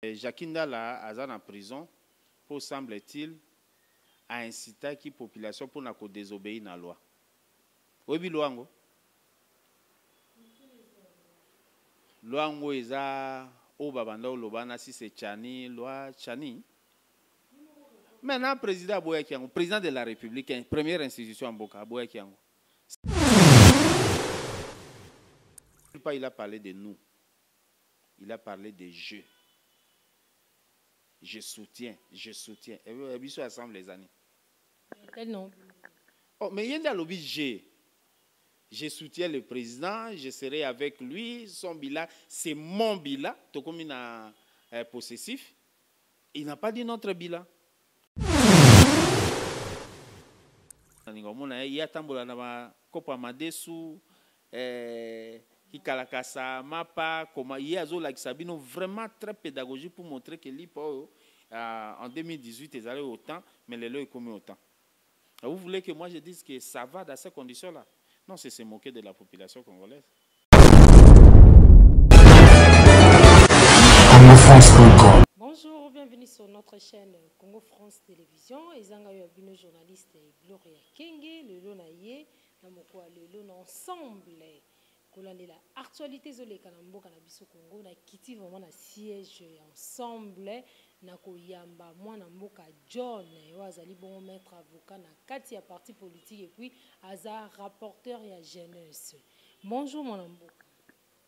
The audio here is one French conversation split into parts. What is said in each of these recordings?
Jakindala aza en prison pour, semble-t-il, a incité la population pour ne désobéir à la loi. Oui, Luango. Luango eza au babanda lobana si c'est Chani, loi Chani. Maintenant, président Boyakiango, président de la République, première institution en Boka, Boyakiango. Il a parlé de nous. Il a parlé de jeux. Je soutiens, je soutiens. Et puis, ça assemble les années. Quel nom? Oh, mais il y a un lobby G. Je soutiens le président, je serai avec lui. Son bilan, c'est mon bilan. Tout comme il a possessif. Il n'a pas dit notre bilan. Il y a tambola na kopa madesu Kikalakasa, Mapa, comment il y a Sabino vraiment très pédagogique pour montrer que l'IPO en 2018 ils allaient autant, mais les lois commis autant. Vous voulez que moi je dise que ça va dans ces conditions-là? Non, c'est se moquer de la population congolaise. Bonjour, bienvenue sur notre chaîne Congo France Télévision. Ezanga yabino journaliste Gloria Kenge, le lonaye, namokwa le lon ensemble. La actualité zoleka na mboka na biso Congo na kiti vraiment na siège ensemble na koyamba mwana mboka John wazali bon maître avocat na kati ya parti politique et puis aza rapporteur ya jeunesse. Bonjour mon mboka.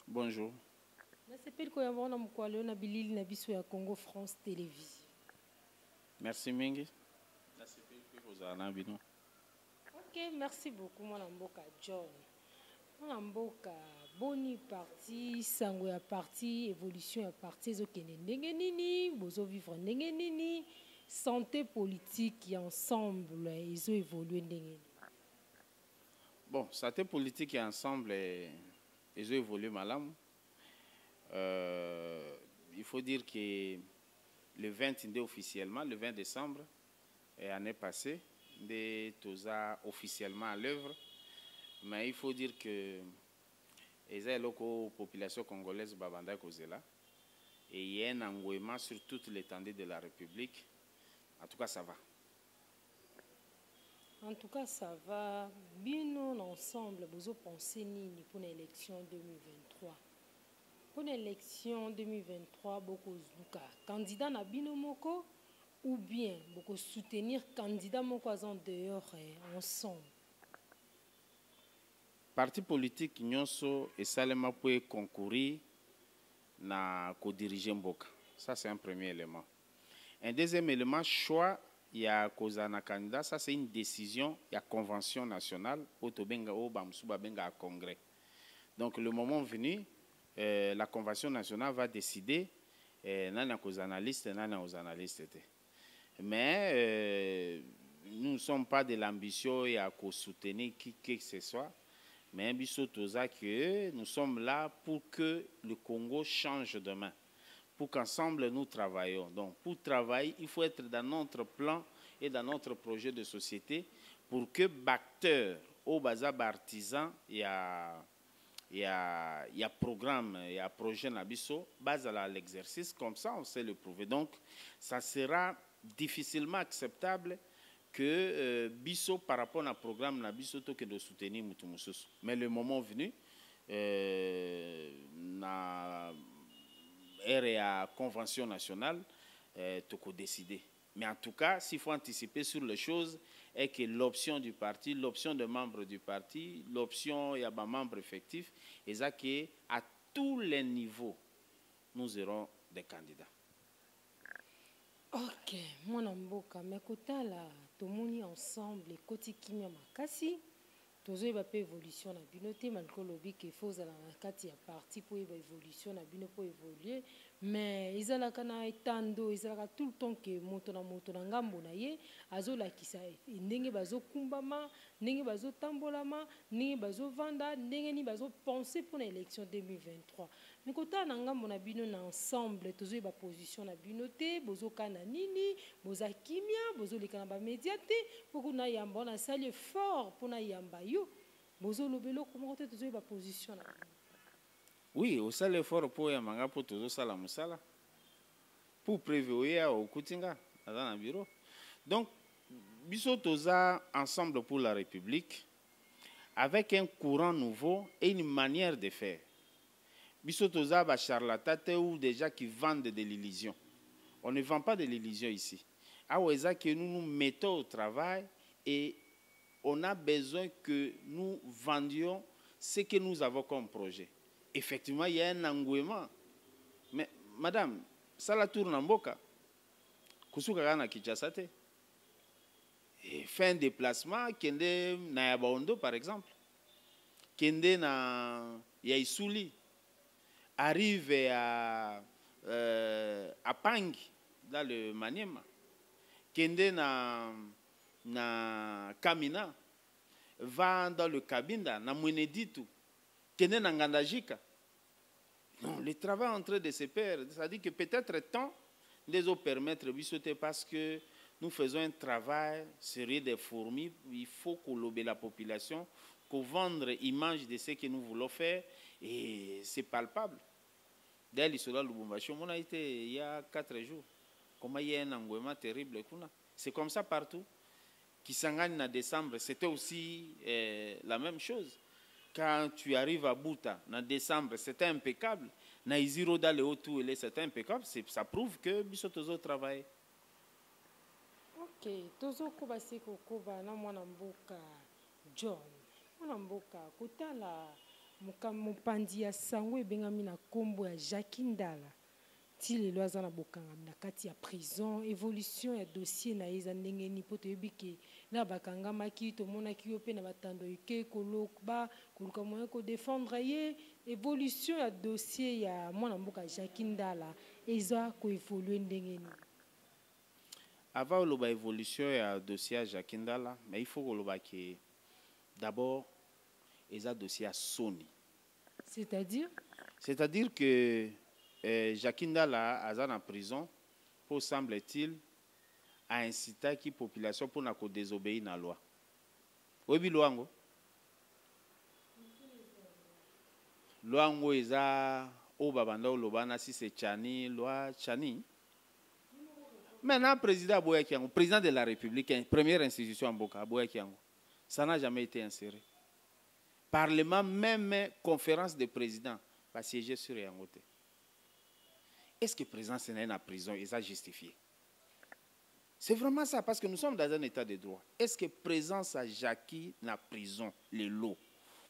Bonjour. Na sepeli ko yamba na mkwalo na bilili na biso ya Congo France Télévision. Merci mingi. Na sepeli ko ozana bino. OK, merci beaucoup mon mboka John. Mboka boni parti sango ya parti évolution ya parti ezokende ndenge nini bozo vivre ndenge nini santé politique ensemble ezo évoluer ndenge nini? Bon, santé politique ensemble ezo évoluer malamu. Il faut dire que le 20 officiellement, le 20 décembre l'année passée, de toza officiellement à l'œuvre. Mais il faut dire que les population congolaise babanda kozela et il y a un engouement sur toute l'étendue de la République. En tout cas, ça va. En tout cas, ça va. Bino ensemble, vous pensez nini pour l'élection 2023? Pour l'élection 2023, beaucoup de candidats na bino moko ou bien beaucoup soutenir candidats moko en dehors ensemble? Parti politique nyonso et salema pour concourir na co-diriger mboka. Ça c'est un premier élément. Un deuxième élément, choix il y a kozana candidat, ça c'est une décision, il y a convention nationale au tobenga au bamsuba benga à congrès. Donc le moment venu, la convention nationale va décider nana kozana liste nana kozana liste. Mais nous ne sommes pas de l'ambition et à soutenir qui que ce soit. Mais que nous sommes là pour que le Congo change demain, pour qu'ensemble nous travaillons. Donc pour travailler, il faut être dans notre plan et dans notre projet de société pour que acteurs, au bazar artisans, il y a programme, il y a projet Nabiso, base à l'exercice, comme ça on sait le prouver. Donc ça sera difficilement acceptable que biso par rapport à programme na biso to que de soutenir Mutumusus. Mais le moment venu na RA convention nationale to décider. Mais en tout cas, s'il faut anticiper sur les choses est que l'option du parti, l'option de membres du parti, l'option il y a des membres effectifs et ça que à tous les niveaux nous aurons des candidats. OK, mon mboka mekotala tomoni ensemble koti kimia makasi tozo ba pe évolution na bino te malko lobi ke faut ala na kati ya parti pour ba évolution na bino pour évoluer mais izala kana etando izala tout le temps que moto na ngambo na ye azola kisa ndenge bazo kumbama ndenge bazo tambolama ndenge bazo vanda ndenge ni bazo penser pour l'élection 2023 mais kota na ngambo na bino na ensemble tozo ba position na bino te bozo kana nini boza kimia bozo lekana ba médiaté pour na yamba na sali fort pour na yamba yo bozo lobelo comment tozo ba position na. Oui, au sale fort pour yamanga pour tozo sala musala. pour prévoir au Koutinga, dans un bureau. Donc, biso toza ensemble pour la République, avec un courant nouveau et une manière de faire. Biso toza ba charlatate ou déjà qui vendent de l'illusion. On ne vend pas de l'illusion ici. Aweza que nous nous mettons au travail et on a besoin que nous vendions ce que nous avons comme projet. Effectivement, il y a un engouement. Mais, madame, ça la tourne en boca. Kusuka gana Kinshasa. Et fait un déplacement, kende na Yabaondo par exemple, kende na Yaïsouli, arrive à Pangi, dans le Maniema, kende na Kamina, va dans le Kabinda, na Mweneditu, kende na Ngandajika. Non, le travail est en train de se perdre. C'est-à-dire que peut-être temps de nous permettre de sauter parce que nous faisons un travail sérieux des fourmis. Il faut collaborer la population, qu'on vendre image de ce que nous voulons faire et c'est palpable. Dès l'histoire de Lubumbashi, on a été il y a 4 jours. Comment il y a un engouement terrible. C'est comme ça partout. Kisangani en décembre, c'était aussi la même chose. Quand tu arrives à Bouta, en décembre, c'était impeccable. Na Iziro dans le Haut-Tout, c'était impeccable. Ça prouve que Bissotozo travaille. Ok, tozo koba seko koba na mwana mboka John. Mwana mboka kotala mopandi ya sango ebengami na kombo ya Jacques Ndala. Ti lelo aza na bokangami na kati ya prison, évolution ya dossier na eza ndenge ni poto yebiki na bakangamaki tomonaki yo pe na batando ike koloba koluka moyen ko défendre ye évolution ya dossier ya mwana mboka Jacques Ndala eza ko évoluer ndenge ni. Avant la évolution ya dossier Jacques Ndala, mais il faut que d'abord il y a dossier à Sony. C'est-à-dire que Jacques Ndala a en prison pour, semble-t-il, a incité la population pour ne pas désobéir à la loi. Oui, Luango. Luango est à Obabanda ou Lobana si c'est Chani, loi Chani. Maintenant, président de la République, première institution en Boka, ça n'a jamais été inséré. Parlement, même conférence de président, va siéger sur Yangote. Est-ce que le président est en prison et ça justifié? C'est vraiment ça, parce que nous sommes dans un état de droit. Est-ce que la présence à Jackie dans la prison, les lots,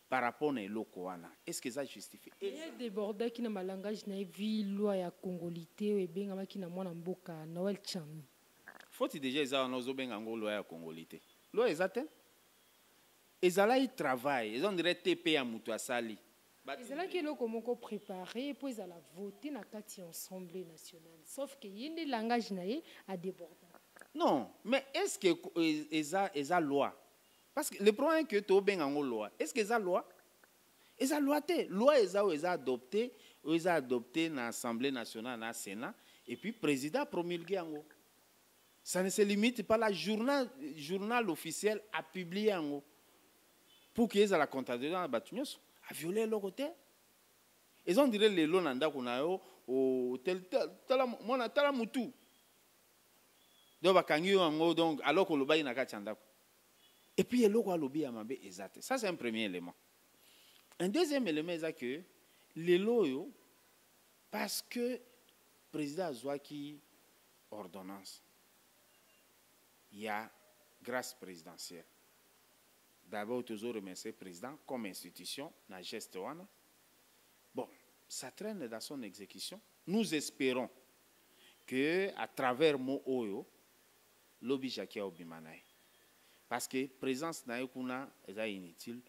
par rapport à l'eau Koana, est-ce que ça justifie? Il y a des bordels qui n'ont langage na vie loi ya congolité et bien qui na mwana mboka Noël Chami. Faut-il déjà ils ont nos ben ango loi ya congolité. Loi exacte. Ils allaient y travailler, ils ont dirait TP à mutu asali. Ils allaient que loko moko préparé puis ils allaient voter na kati assemblée nationale. Sauf que y a des langages na ye à déborder. Non, mais est-ce que ils ont loi? Parce que le problème est que tu as une loi. Est-ce qu'ils ont loi? Ils ont loi. Loi, ils ont adopté dans l'Assemblée nationale, dans le Sénat, et puis le président a promulgué. Ça ne se limite pas, le journal officiel a publié. Pour qu'ils aient la comptabilité dans la bâtiment, a violé leur côté. Ils ont dit que les lois n'ont pas au tel mutu. Donc, alors que le bail n'a pas de. Et puis, il y a lobby exact. Ça, c'est un premier élément. Un deuxième élément, c'est que les lois, parce que le président a Zouaki ordonnance, il y a grâce présidentielle. D'abord, toujours remercier le président comme institution, dans geste. Bon, ça traîne dans son exécution. Nous espérons que à travers mon oyo, lobby Jackie Obimanaï. Parce que la présence n'a est inutile,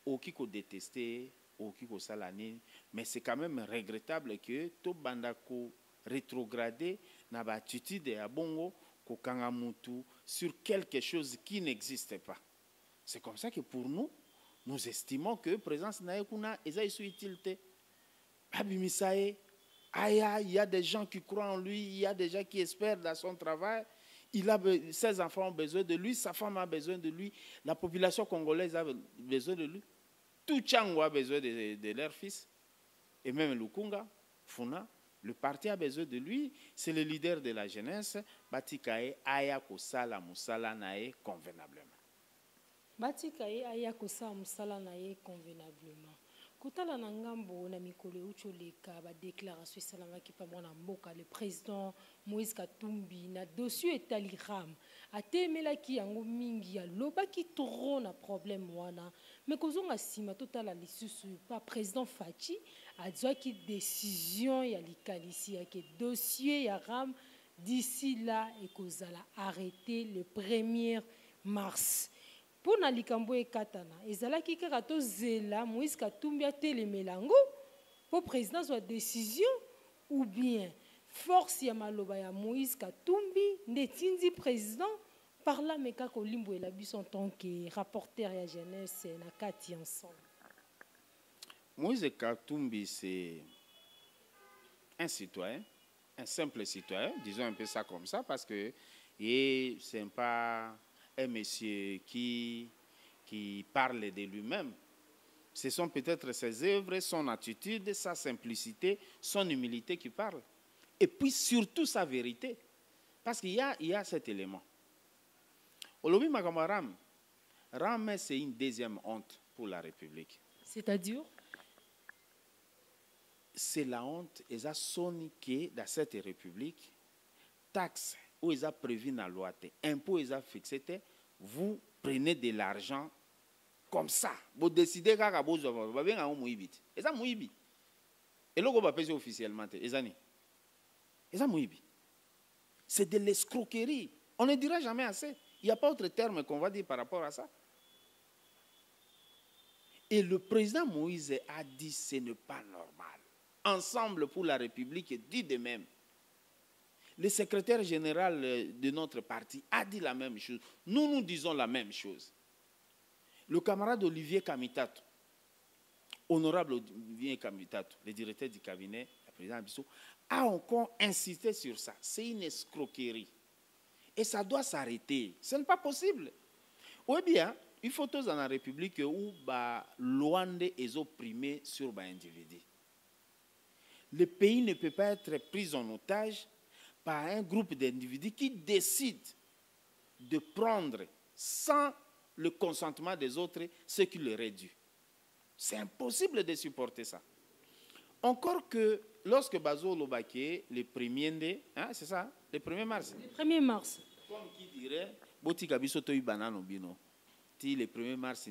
aucun ko détester, aucun ko salani, mais c'est quand même regrettable que tout bandako rétrogradé na ba attitude ya bongo ko kangamutu sur quelque chose qui n'existe pas. C'est comme ça que pour nous, nous estimons que la présence n'a est utilité. Abimisaye, il y a des gens qui croient en lui, il y a des gens qui espèrent dans son travail. Ses enfants ont besoin de lui, sa femme a besoin de lui, la population congolaise a besoin de lui. Tout Tchango a besoin de leur fils. Et même Lukunga, Funa, Le parti a besoin de lui, c'est le leader de la jeunesse. Batikae aya kosala musala nae convenablement. Batikae aya kosala musala nae convenablement. Kotala na ngambo na mikolo ucholeka ba déclaration salamaki pa mwana mboka le président Moïse Katumbi na dossier etali ram atemelaki yango mingi ya lobaki trop na problème wana mais kozonga sima totala lisusu pa président Fachi azwaki décision ya likalisi ya ke dossier ya ram d'ici là ekozala arrêté le 1er mars. Pour na likambo ekatana ezalaki kaka tozela Moïse Katumbi atelemela yango po président soit décision ou bien force ya maloba ya Moïse Katumbi ndetindi président par là meka kolimbo ela biso en tant que rapporteur ya jeunesse na kati ensemble. Moïse Katumbi c'est un citoyen, un simple citoyen, disons un peu ça comme ça parce que c'est pas un monsieur qui parle de lui-même. Ce sont peut-être ses œuvres, son attitude, sa simplicité, son humilité qui parlent. Et puis surtout sa vérité. Parce qu'il y a cet élément. Olobi Makamaram, Ram, c'est une deuxième honte pour la République. C'est-à-dire? C'est la honte, et ça sonne que dans cette République, taxe, où ils ont prévu dans la loi, impôts ils ont fixé, vous prenez de l'argent comme ça. Vous décidez qu'à vous avez un mouibi. Et ça mouibi. Et là, vous va payer officiellement. Et ça mouibi. C'est de l'escroquerie. On ne dira jamais assez. Il n'y a pas autre terme qu'on va dire par rapport à ça. Et le président Moïse a dit ce n'est pas normal. Ensemble pour la République dit de même. Le secrétaire général de notre parti a dit la même chose. Nous disons la même chose. Le camarade Olivier Kamitato, honorable Olivier Kamitato, le directeur du cabinet, le président Abisso, a encore insisté sur ça. C'est une escroquerie. Et ça doit s'arrêter. Ce n'est pas possible. Ou bien, il faut tous dans la République où l'Ouande est opprimé sur l'individu. Le pays ne peut pas être pris en otage par un groupe d'individus qui décident de prendre sans le consentement des autres ce qui leur est dû. C'est impossible de supporter ça. Encore que lorsque Bazo Lobake, le 1er, hein, c'est ça, le 1er mars. Le 1er mars. Comme qui dirait, Botika Bisoto Ibanano Bino. Le 1er mars,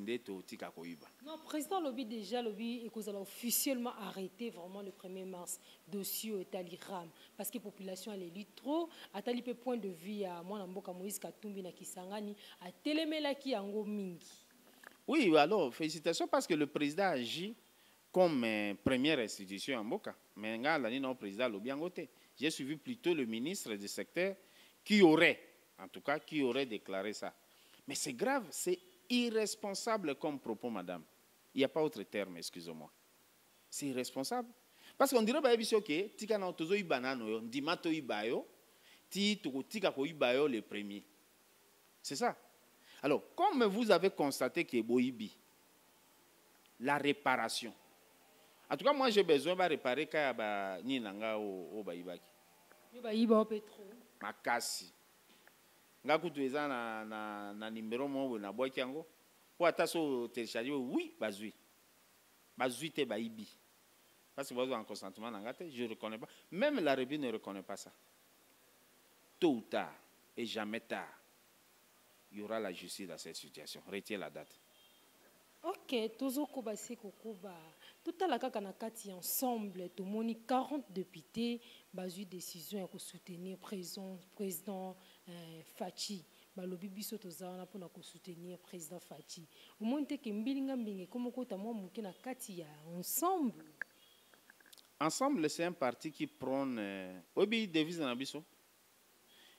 non, président Lobby déjà Lobby a officiellement arrêté vraiment le 1er mars dossier Etali Ram parce que la population elle est trop à tali peu point de vue à moi Mboka Moïse Katumbi na Kisangani à telemela ki yango mingi. Oui, alors félicitations parce que le président agit comme première institution en Mboka. Mais le président Lobby Angote. J'ai suivi plutôt le ministre du secteur qui aurait déclaré ça. Mais c'est grave, c'est irresponsable comme propos, madame. Il n'y a pas autre terme, excusez-moi. C'est irresponsable. Parce qu'on dirait que tika na tozo ibanano, ndimato ibayo, ti tika ko ibayo le premier. C'est ça. Alors, comme vous avez constaté que boibi, la réparation. En tout cas, moi j'ai besoin de réparer kaya ni nanga o baibaki. Baiba au pétrole. Makasi. Ngakutu eza na numéro mo na boaki yango po ata so télécharger oui bazui te baibi parce que vous avez un consentement na ngate je reconnais pas, même la République ne reconnaît pas ça. Tôt ou tard et jamais tard il y aura la justice dans cette situation. Retiens la date. Ok, tozo koba seko koba tout à la kaka na kati ensemble tout moni 40 députés bazui décision ya soutenir président Fachi balobi biso tozana pona ko soutenir président Fachi au moins te ke mbilinga mbinge comme kota mo muke na kati ya ensemble c'est un parti qui prône obi devise na biso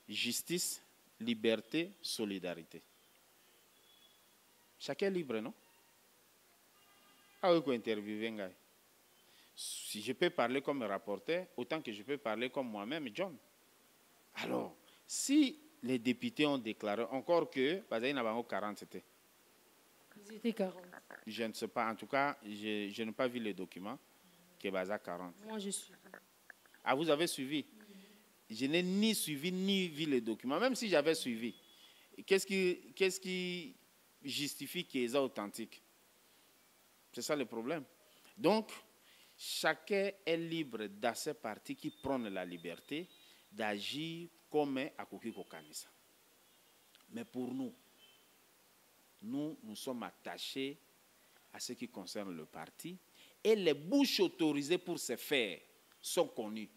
justice, liberté, solidarité. Chacun est libre, non? Si je peux parler comme rapporteur, autant que je peux parler comme moi-même, John. Alors, si les députés ont déclaré, encore que, parce qu'il y en a 40, c'était. Ils étaient 40. Je ne sais pas, en tout cas, je n'ai pas vu les documents, que Baza 40. Moi, je suis. Ah, vous avez suivi? Je n'ai ni suivi ni vu les documents, même si j'avais suivi. Qu'est-ce qui justifie qu'ils soient authentiques? C'est ça le problème. Donc, chacun est libre dans ces partis qui prennent la liberté d'agir comme à Koki Kokanisa. Mais pour nous, nous sommes attachés à ce qui concerne le parti et les bouches autorisées pour ce faire sont connues.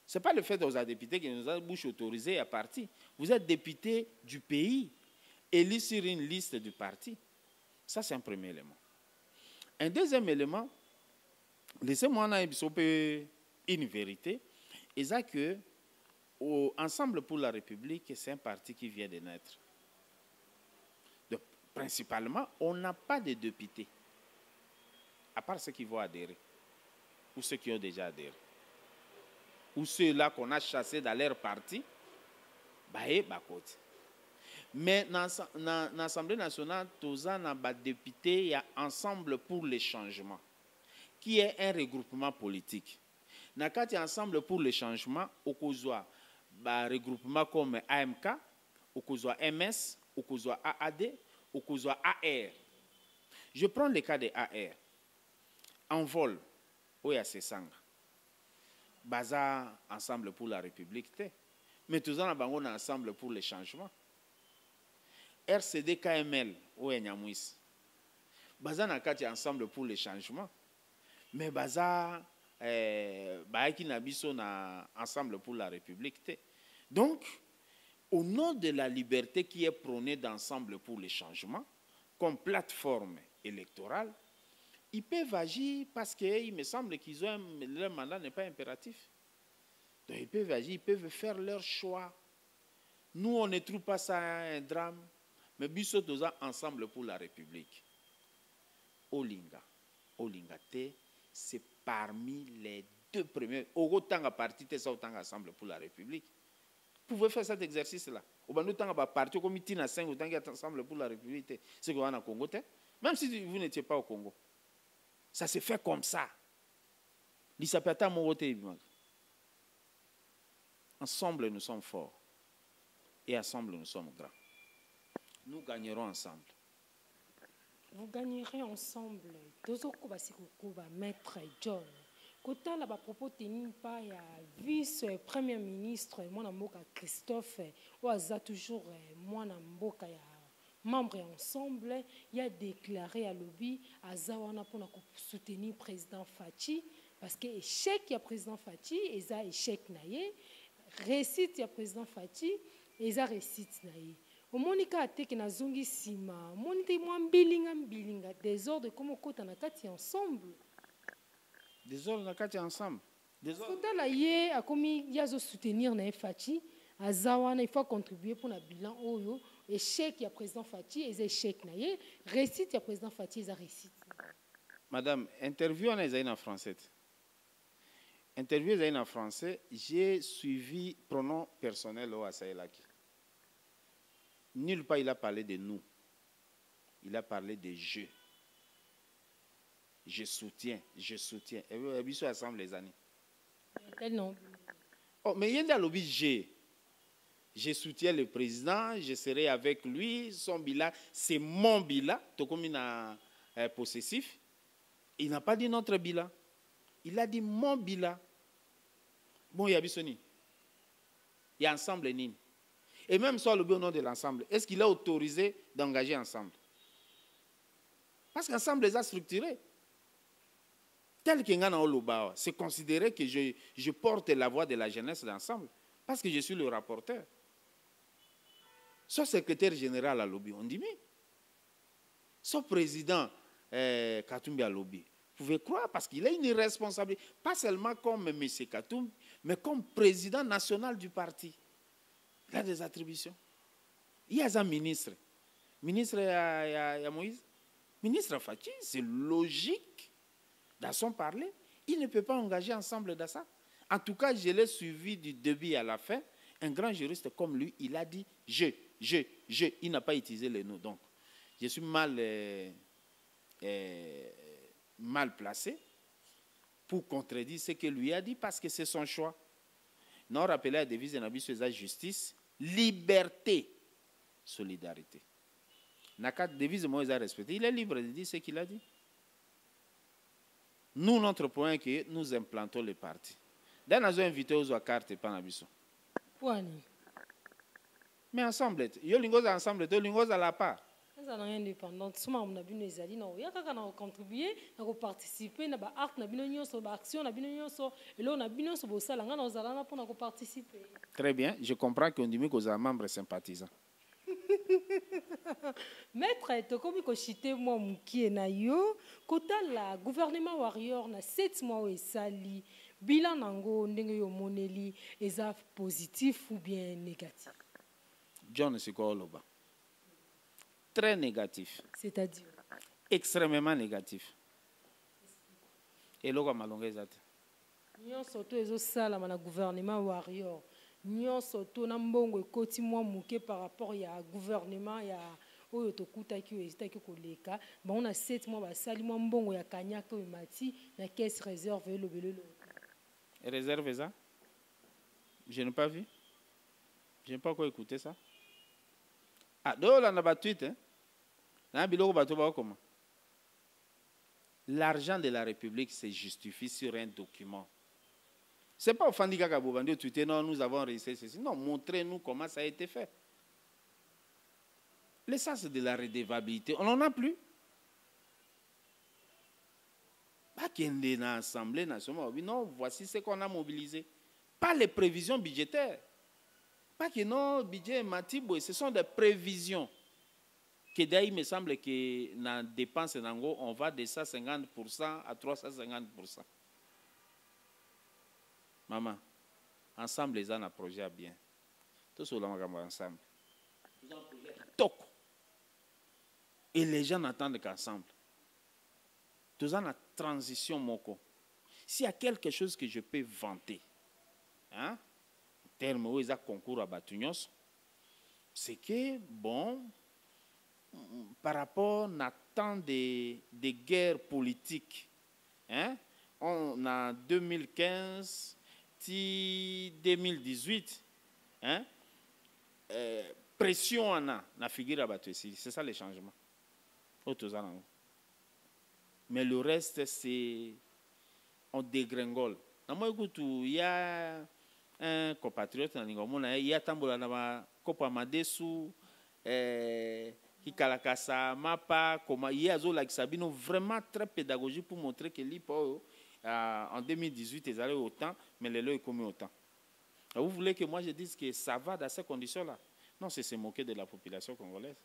Ce n'est pas le fait de vous être député qui nous a bouche autorisée à parti. Vous êtes député du pays, élu sur une liste du parti. Ça, c'est un premier élément. Un deuxième élément, laissez-moi en une vérité, c'est que Ensemble pour la République, c'est un parti qui vient de naître. Donc, principalement, on n'a pas de députés, à part ceux qui vont adhérer, ou ceux qui ont déjà adhéré, ou ceux-là qu'on a chassés dans leur parti, mais dans l'Assemblée nationale, tous les députés, il y a Ensemble pour les changements, qui est un regroupement politique. Dans le Ensemble pour les changements, au Kozoa, regroupement comme AMK, au Kozoa MS, au Kozoa AAD, au Kozoa AR. Je prends le cas de AR. En vol, où il y a ces sangs. Baza Ensemble pour la République, mais tous en avons Ensemble pour les changements. RCD KML, où il y a Nyamouis. Baza Nakati Ensemble pour les changements. Mais Baza qui n'habitent Ensemble pour la République. Donc, au nom de la liberté qui est prônée d'Ensemble pour les changements, comme plateforme électorale, ils peuvent agir parce qu'il me semble qu'ils ont leur mandat n'est pas impératif. Donc ils peuvent agir, ils peuvent faire leur choix. Nous, on ne trouve pas ça un drame, mais Bissot dosa Ensemble pour la République. Olinga c'est parmi les deux premiers. Autant à parti, autant Ensemble pour la République. Vous pouvez faire cet exercice-là. Autant à parti, comme il y a 5 autant Ensemble pour la République, c'est qu'on a au Congo. Même si vous n'étiez pas au Congo. Ça se fait comme ça. Ensemble, nous sommes forts. Et ensemble, nous sommes grands. Nous gagnerons ensemble. Vous gagnerez ensemble. Maître John. Kota la propos tenu par le vice-premier ministre, mon mboka Christophe, oaza toujours mon mboka membre ensemble, il a déclaré à lobby à Zawana pour soutenir le président Fachi, parce que échec il y a président Fachi, et ça échec naïe, réussite il y a président Fachi, et ça réussite naïe. Au monika ate que na zongi sima, monite moi bilinga désordre comme kota na kati ensemble. Désordre na kati ensemble. Désordre la yé a commis yazo soutenir na Fachi, à Zawana il faut contribuer pour le bilan oyo. Échec, il y a président Fachi, et échec, réussite, il y a président Fachi, et réussite. Madame, interview en français. Interview en français, j'ai suivi pronom personnel au Asaelaki. Nulle part il a parlé de nous. Il a parlé de je. Je soutiens, je soutiens. Et vous avez ensemble les années. Non. Oh, mais il y a un lobby G. Je soutiens le président, je serai avec lui, son bilan, c'est mon bilan, tout comme il a possessif. Il n'a pas dit notre bilan. Il a dit mon bilan. Bon, il y a Bissoni. Il y a ensemble Nine. Et même sur le au nom de l'ensemble, est-ce qu'il a autorisé d'engager ensemble? Parce qu'ensemble les a structurés. Tel qu'il y a dans c'est considéré que je porte la voix de la jeunesse d'ensemble. Parce que je suis le rapporteur. Son secrétaire général à lobby, on dit mais. Son président Katumbi à lobby, vous pouvez croire parce qu'il a une responsabilité, pas seulement comme M. Katumbi, mais comme président national du parti. Il a des attributions. Il y a un ministre. Ministre à Moïse. Ministre Fachi, c'est logique dans son parler. Il ne peut pas engager ensemble dans ça. En tout cas, je l'ai suivi du début à la fin. Un grand juriste comme lui, il a dit je. Il n'a pas utilisé les noms. Donc, je suis mal placé pour contredire ce que lui a dit parce que c'est son choix. Nous rappelons la devise de Nabi Souza justice, liberté, solidarité. La devise de Moïse a respecté. Il est libre de dire ce qu'il a dit. Nous, notre point est que nous implantons les partis. Nous avons invité aux cartes et pas Nabiso. Mais ensemble, yo lingos ensemble, yo lingos à la part. Ça n'a rien indépendant. Souvent on a bien les alliés, non. Il y a quelqu'un qui a contribué, qui a participé, na ba art, na bien sur action, na bien sur et là on a bien sur bossa, là on a zala pour participer. Très bien, je comprends qu'on dit que vous êtes membre sympathisant. Maître, to comme ko chité moi mukie na yo, kota la gouvernement warrior na 7 mois et sali, bilan nango ndenge yo moneli, eza positif ou bien négatif. John Sikoloba. Très négatif. C'est-à-dire extrêmement négatif. Et là, comme malongé zate. Nyon soto ezo sala na gouvernement warrior. Nyon soto na mbongo ekoti mwa muke par rapport ya gouvernement ya oyo tokuta ki ezita ki koleka. Ba on a 7 mois ba sali mwa mbongo ya kanyaka o mati na caisse réserve le belelo. Réserve ça? Je n'ai pas vu. Je n'ai pas quoi écouter ça. Ah, donc là, on a battu, hein? L'argent de la République se justifie sur un document. Ce n'est pas au Fandika Kaboubandio Twitter, non, nous avons réussi ceci. Non, montrez-nous comment ça a été fait. L'essence de la redevabilité, on n'en a plus. Pas qu'il y ait une assemblée nationale. Non, voici ce qu'on a mobilisé. Pas les prévisions budgétaires. Pas que non, budget Matibou, ce sont des prévisions. Que d'ailleurs, il me semble que dans la dépense, on va de 150% à 350%. Maman, ensemble, les gens ont un projet bien. Tout cela, ensemble. Ils ont un projet toc. Et les gens n'attendent qu'ensemble. Tout ça, la transition, moko. S'il y a quelque chose que je peux vanter, hein, en termes où ils ont concours à Batugnos, c'est que, bon, par rapport à tant de guerres politiques, hein, on a 2015, 2018, hein, pression en a figure à battre ici. C'est ça le changement. Mais le reste, c'est on dégringole. Il y a un compatriote, il y a Tambola Nama, Kopa Madesu, qui Kalakasa, Mapa, comment il y a Zola Sabino, vraiment très pédagogique pour montrer que l'IPO en 2018 ils allaient autant, mais les lois est commis autant. Vous voulez que moi je dise que ça va dans ces conditions-là? Non, c'est se moquer de la population congolaise.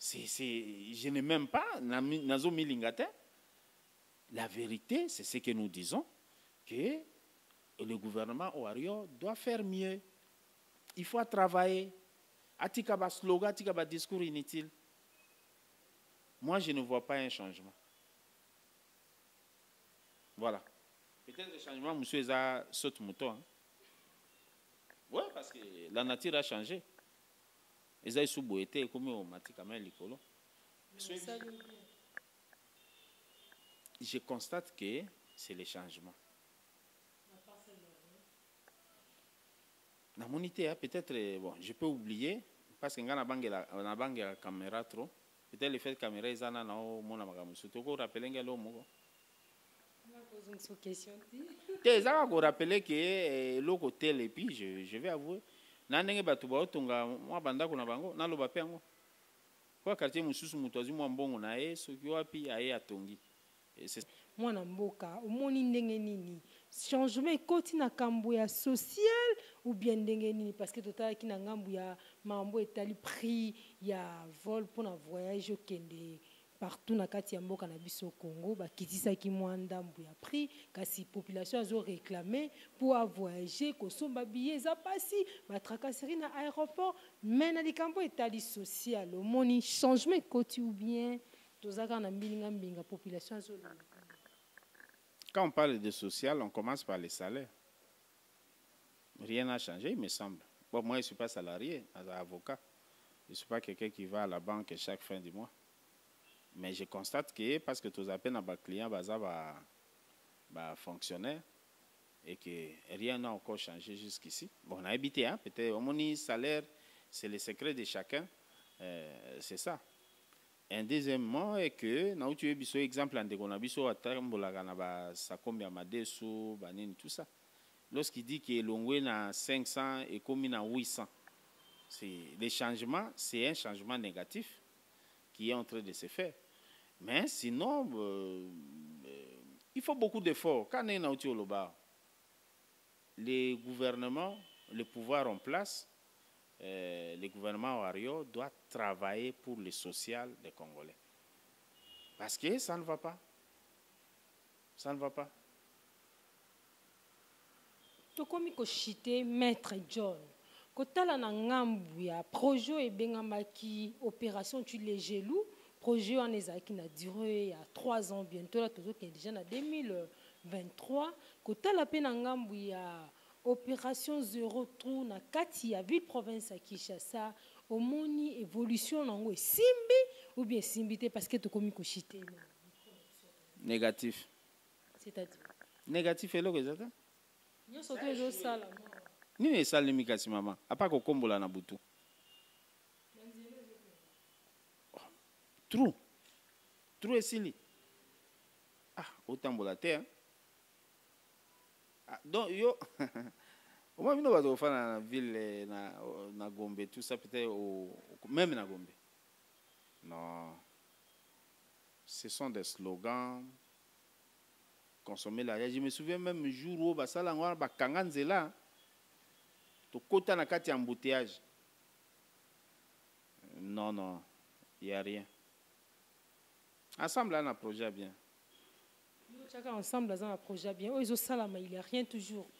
Je n'ai même pas Nazo Milingate. La vérité, c'est ce que nous disons, que le gouvernement Ouario doit faire mieux. Il faut travailler. Atikaba slogan, atikaba discours inutile. Moi, je ne vois pas un changement. Voilà. Peut-être le changement, monsieur Eza saute mouton. Hein? Oui, parce que la nature a changé. Eza sous été comme au matikama likolo. Je constate que c'est le changement. La monité, peut-être, bon, je peux oublier, parce que on a la caméra trop. Peut-être le fait que la caméra est là, on a magamu. Surtout qu'on rappelle que l'homme. Tu as rappelé que l'autre côté, et puis je vais avouer, nanenge batuba otonga mwa bandako na bango na loba pe yango. Kwa quartier mususu mutozi mwa mbongo na ye soki wapi aye atongi. Mwana mboka omoni ndenge nini changement ekoti na kambo ya social ou bien ndenge nini parce que totalaki na ngambu ya mambo etali prix ya vol pour na voyage okende partout na kati ya mboka na biso Congo bakitisaki mwa ndambu ya prix kasi population azo réclamer pour voyager kosomba billet eza pasi batracasserie na aéroport mais na likambo etali social omoni changement ekoti ou bien tozaka na mbinga population azo. Quand on parle de social, on commence par les salaires. Rien n'a changé, il me semble. Bon, moi, je ne suis pas salarié, avocat. Je ne suis pas quelqu'un qui va à la banque chaque fin du mois. Mais je constate que, parce que tous les clients, fonctionnaire et que rien n'a encore changé jusqu'ici. Bon, on a habité, hein, peut-être au moins salaire, c'est le secret de chacun, c'est ça. Un deuxièmement est que, na tu es exemple en dégonabiso à Tambola ça combien madesu, banine, tout ça. Lorsqu'il dit que l'ongwe na 500 et comme na 800, les changements, c'est un changement négatif qui est en train de se faire. Mais sinon, il faut beaucoup d'efforts. Quand on est dans les gouvernements, le pouvoir en place, le gouvernement Wario doit travailler pour le social des Congolais. Parce que ça ne va pas. Ça ne va pas. Tokomi ko chité Maître John. Kotala na ngambu ya projet et bengamaki opération tu les gelou. Projet en ezaki na duré il y a 3 ans bientôt là toujours qui est déjà en 2023. Kotala pe na ngambu ya opération zéro trou na kati ya ville province à Kinshasa. Omoni évolution nango simbi ou bien simbité parce que tokomi ko chité. Négatif. C'est-à-dire négatif et là que ça. Yo soto zo sala. Ni ne sala mikasi mama. Apa ko kombola na butu. Trou. Trou esili. Ah, otambola te hein. Ah, donc yo au moins nous va faire na ville na Gombe tout ça peut-être même na Gombe. Non. Ce sont des slogans. Consommer la. Je me souviens même un jour où basala ngwa ba kanganzela to kota na kati embouteillage. Non non, il y a rien. Ensemble là on a projet bien. Chacun ensemble dans un projet bien. Oh, ils ont salama, il y a rien toujours.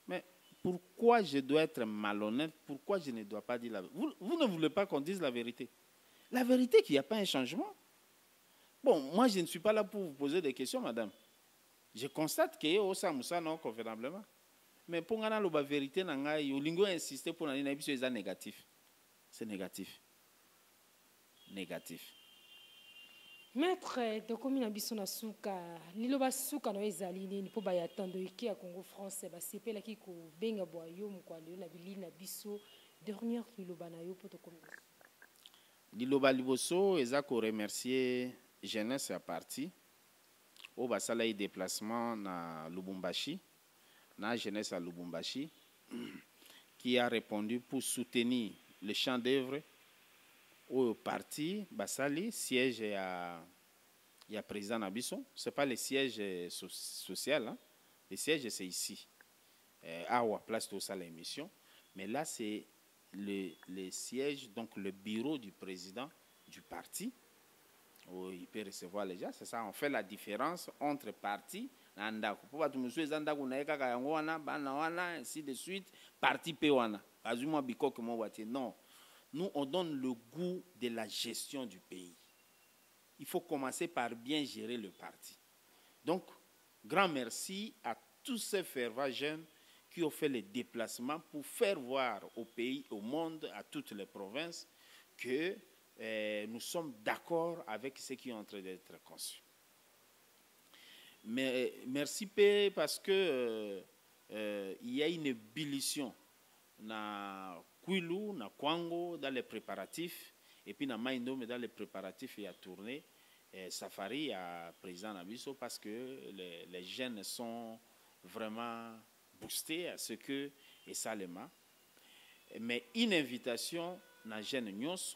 Mais pourquoi je dois être malhonnête? Pourquoi je ne dois pas dire la vérité? Vous ne voulez pas qu'on dise la vérité. La vérité qu'il n'y a pas un changement. Bon, moi je ne suis pas là pour vous poser des questions, madame. Je constate que au Samoussa non convenablement. Mais pour gagner la vérité, au lingo insister pour aller na c'est négatif. C'est négatif. Négatif. Maître de commune abiso na suka, liloba suka no ezali ni po ba yatando iki ya Congo France ba sepela ki ko benga boyo mu kwa le na bili na biso dernière liloba na yo poto commune. Liloba liboso ezako remercier jeunesse à parti. Au basala y déplacement na Lubumbashi, na jeunesse à Lubumbashi, qui a répondu pour soutenir le champ d'œuvre au parti basali siège il y a président Nabiso. C'est pas le siège social, hein. Le siège c'est ici, à place de ça l'émission, mais là c'est le siège, donc le bureau du président du parti. Où il peut recevoir les gens, c'est ça, on fait la différence entre parti et andako. Pour tout monsieur andako na eka kayango wana bana wana ainsi de suite, parti pe wana. Azuma biko que moi wati. Non. Nous on donne le goût de la gestion du pays. Il faut commencer par bien gérer le parti. Donc grand merci à tous ces fervents jeunes qui ont fait les déplacements pour faire voir au pays, au monde, à toutes les provinces que nous sommes d'accord avec ce qui est en train d'être conçu. Mais merci P parce que il y a une ébullition na Kwilu, na Kwango dans les préparatifs et puis na Maindo mais dans les préparatifs il y a tourné Safari à président Nabiso parce que les jeunes sont vraiment boostés à ce que et ça les mains. Mais une invitation na jeune Nyos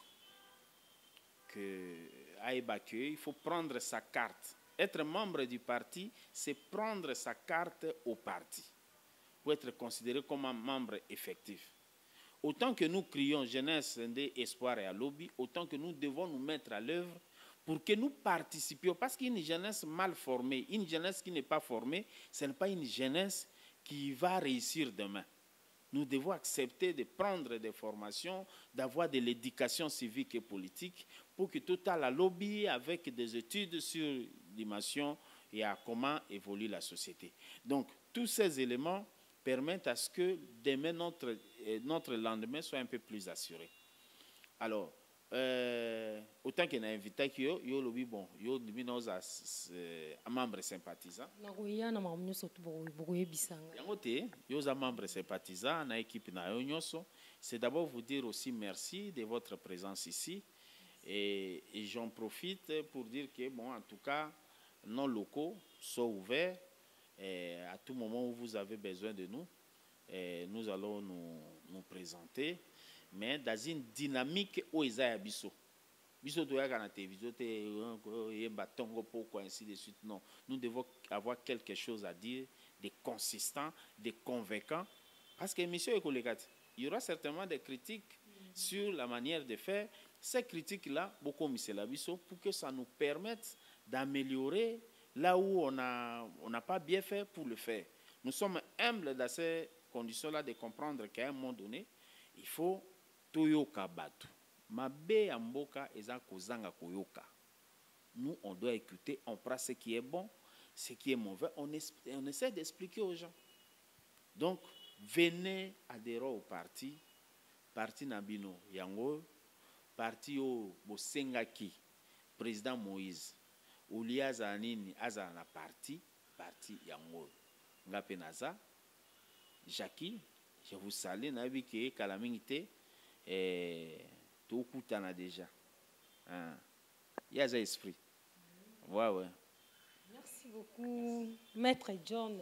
il faut prendre sa carte. Être membre du parti, c'est prendre sa carte au parti pour être considéré comme un membre effectif. Autant que nous crions jeunesse, espoir et à lobby, autant que nous devons nous mettre à l'œuvre pour que nous participions. Parce qu'une jeunesse mal formée, une jeunesse qui n'est pas formée, ce n'est pas une jeunesse qui va réussir demain. Nous devons accepter de prendre des formations, d'avoir de l'éducation civique et politique pour que tout à la lobby avec des études sur dimension et à comment évolue la société. Donc, tous ces éléments permettent à ce que demain, notre lendemain soit un peu plus assuré. Alors, autant qu'il y a invité qui yo lobby bon yo nous a membre sympathisant yango te yo za membre sympathisant na équipe na yo nyonso. C'est d'abord vous dire aussi merci de votre présence ici et j'en profite pour dire que bon, en tout cas nos locaux sont ouverts à tout moment où vous avez besoin de nous. Nous allons nous présenter, mais dans une dynamique où ils ont biso. Biso doit la télévision, ainsi de suite. Non, nous devons avoir quelque chose à dire, de consistant, de convaincant, parce que monsieur Ekolekati, il y aura certainement des critiques sur la manière de faire. Ces critiques-là, beaucoup monsieur Labiso, pour que ça nous permette d'améliorer là où on n'a pas bien fait pour le faire. Nous sommes humbles dans ces conditions-là de comprendre qu'à un moment donné, il faut toyoka batu. Mabe amboka eza kozanga koyoka. Nous, on doit écouter, on prend ce qui est bon, ce qui est mauvais, on essaie d'expliquer aux gens. Donc, venez adhérer au parti Nabino Yango, parti au Bosengaki, président Moïse, Oulia Zanini, Azana parti Yango. Ngapenaza, Jackie, je vous salue, nabi ke kalamingite, tout koutana déjà. Il y a un esprit. Ouais. Merci beaucoup, Maître John.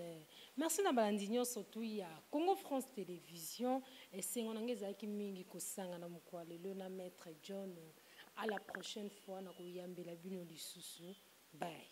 Merci na balandinyo surtout ya Congo France Télévision et c'est on angeza ki mingi ko sanga na mukwalelo na Maître John. À la prochaine fois na ko yambela bino lisusu. Bye.